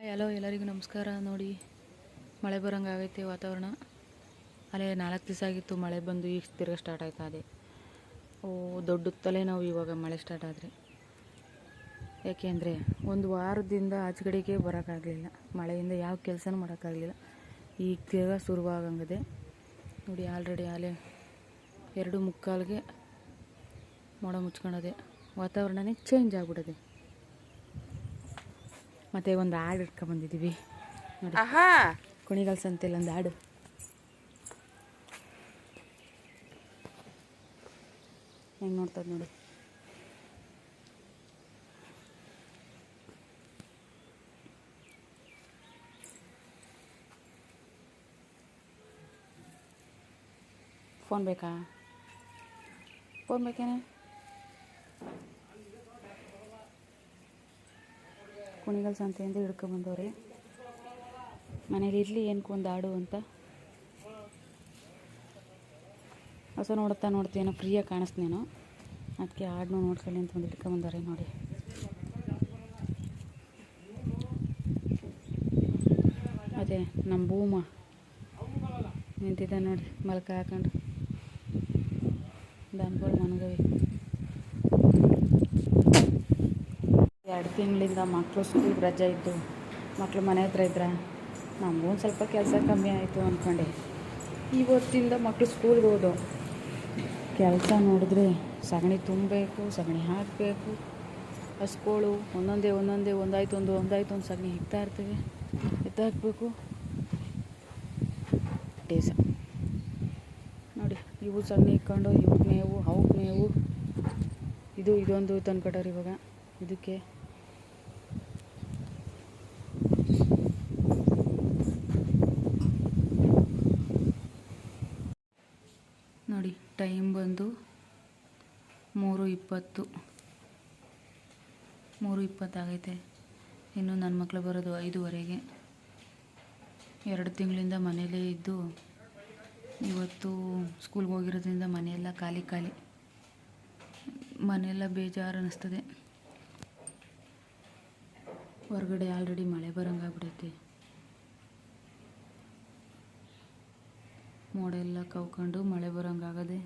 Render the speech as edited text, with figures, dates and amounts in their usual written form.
Hello ಎಲ್ಲರಿಗೂ ನಮಸ್ಕಾರ. ನೋಡಿ ಮಳೆ ಬರೋಂಗಾಗೈತೆ ವಾತಾವರಣ. ಅಲ್ಲೇ 4 ದಿವಸ ಆಗಿತ್ತು ಮಳೆ ಬಂದು, ಈಗ ತಿರ್ಗ ಸ್ಟಾರ್ಟ್ ಆಯ್ತಾ ಅದೇ ದೊಡ್ಡ ತಲೆನೋವು ಇವಾಗ ಮಳೆ ಸ್ಟಾರ್ಟ್ ಆದರೆ. ಯಾಕೆಂದರೆ ಒಂದು ವಾರದಿಂದ ಆಚೆಗಡೆಗೆ ಬರೋಕ್ಕಾಗಲಿಲ್ಲ, ಮಳೆಯಿಂದ ಯಾವ ಕೆಲಸನೂ ಮಾಡೋಕ್ಕಾಗಲಿಲ್ಲ. ಈಗ ತಿರ್ಗ ಶುರುವಾಗಂಗಿದೆ ನೋಡಿ. ಆಲ್ರೆಡಿ ಅಲ್ಲೇ 2:45ಗೆ ಮೋಡ ಮುಚ್ಕೊಂಡದೆ, ವಾತಾವರಣನೇ ಚೇಂಜ್ ಆಗಿಬಿಡದೆ. ಮತ್ತು ಒಂದು ಹಾಡು ಇಟ್ಕೊಂಡ್ಬಂದಿದ್ದೀವಿ ನೋಡಿ, ಕುಣಿಗಲ್ ಸಂತೆಯಲ್ಲಿ ಒಂದು ಹಾಡು. ಹೆಂಗೆ ನೋಡ್ತದೆ ನೋಡಿ. ಫೋನ್ ಬೇಕಾ? ಫೋನ್ ಬೇಕೇನೆ? ಕುಣಿಗಲ್ ಸಂತೆಯಿಂದ ಹಿಡ್ಕೊಂಬಂದವ್ರೆ. ಮನೇಲಿ ಇರಲಿ ಏನಕ್ಕೆ ಒಂದು ಹಾಡು ಅಂತ. ಹೊಸ ನೋಡ್ತೀನೋ ಫ್ರೀಯಾಗಿ ಕಾಣಿಸ್ನೇನೋ, ಅದಕ್ಕೆ ಹಾಡನ್ನೂ ನೋಡ್ಕೊಳ್ಳಿ ಅಂತ ಒಂದು ಹಿಡ್ಕೊಂಬಂದವ್ರೆ ನೋಡಿ. ಅದೇ ನಮ್ಮ ಭೂಮ ನಿಂತಿದ್ದ ನೋಡಿ, ಮಲ್ಕ ಹಾಕೊಂಡು. ದನಗಳು ಮನಗವೆ. 2 ತಿಂಗಳಿಂದ ಮಕ್ಕಳು ಸ್ಕೂಲ್ ರಜೆ ಇದ್ದು ಮಕ್ಕಳು ಮನೆ ಹತ್ರ ಇದ್ರೆ ನಮಗೂ ಒಂದು ಸ್ವಲ್ಪ ಕೆಲಸ ಕಮ್ಮಿ ಆಯಿತು ಅಂದ್ಕೊಂಡೆ. ಇವತ್ತಿಂದ ಮಕ್ಕಳು ಸ್ಕೂಲ್ಗೆ ಹೋದು ಕೆಲಸ ನೋಡಿದ್ರೆ ಸಗಣಿ ತುಂಬಬೇಕು, ಸಗಣಿ ಹಾಕಬೇಕು. ಹಸ್ಗಳು ಒಂದೊಂದೇ ಒಂದಾಯ್ತು ಒಂದು ಸಗಣಿ ಇಕ್ತಾ ಇರ್ತವೆ, ಎತ್ತಾಕಬೇಕು. ಟೇಸ ನೋಡಿ, ಇವು ಸಗಣಿ ಇಕ್ಕೊಂಡು ಇವ್ಕೆ ಮೇವು, ಅವಕ್ಕೆ ಮೇವು. ಇದೊಂದು ತಂದ್ಕೊಟ್ಟವ್ರು ಇವಾಗ ಇದಕ್ಕೆ. ನೋಡಿ ಟೈಮ್ ಬಂದು 3:20 ಆಗೈತೆ. ಇನ್ನು ನನ್ನ ಮಕ್ಕಳು ಬರೋದು 5:15ಗೆ. 2 ತಿಂಗಳಿಂದ ಮನೆಯಲ್ಲೇ ಇದ್ದು ಇವತ್ತು ಸ್ಕೂಲ್ಗೆ ಹೋಗಿರೋದ್ರಿಂದ ಮನೆಯೆಲ್ಲ ಖಾಲಿ. ಮನೆಯೆಲ್ಲ ಬೇಜಾರು ಅನ್ನಿಸ್ತದೆ. ಹೊರಗಡೆ ಆಲ್ರೆಡಿ ಮಳೆ ಬರೋಂಗಾಗ್ಬಿಡೈತೆ. ಮೋಡ ಎಲ್ಲ ಕವ್ಕೊಂಡು ಮಳೆ ಬರೋಂಗಾಗದೆ.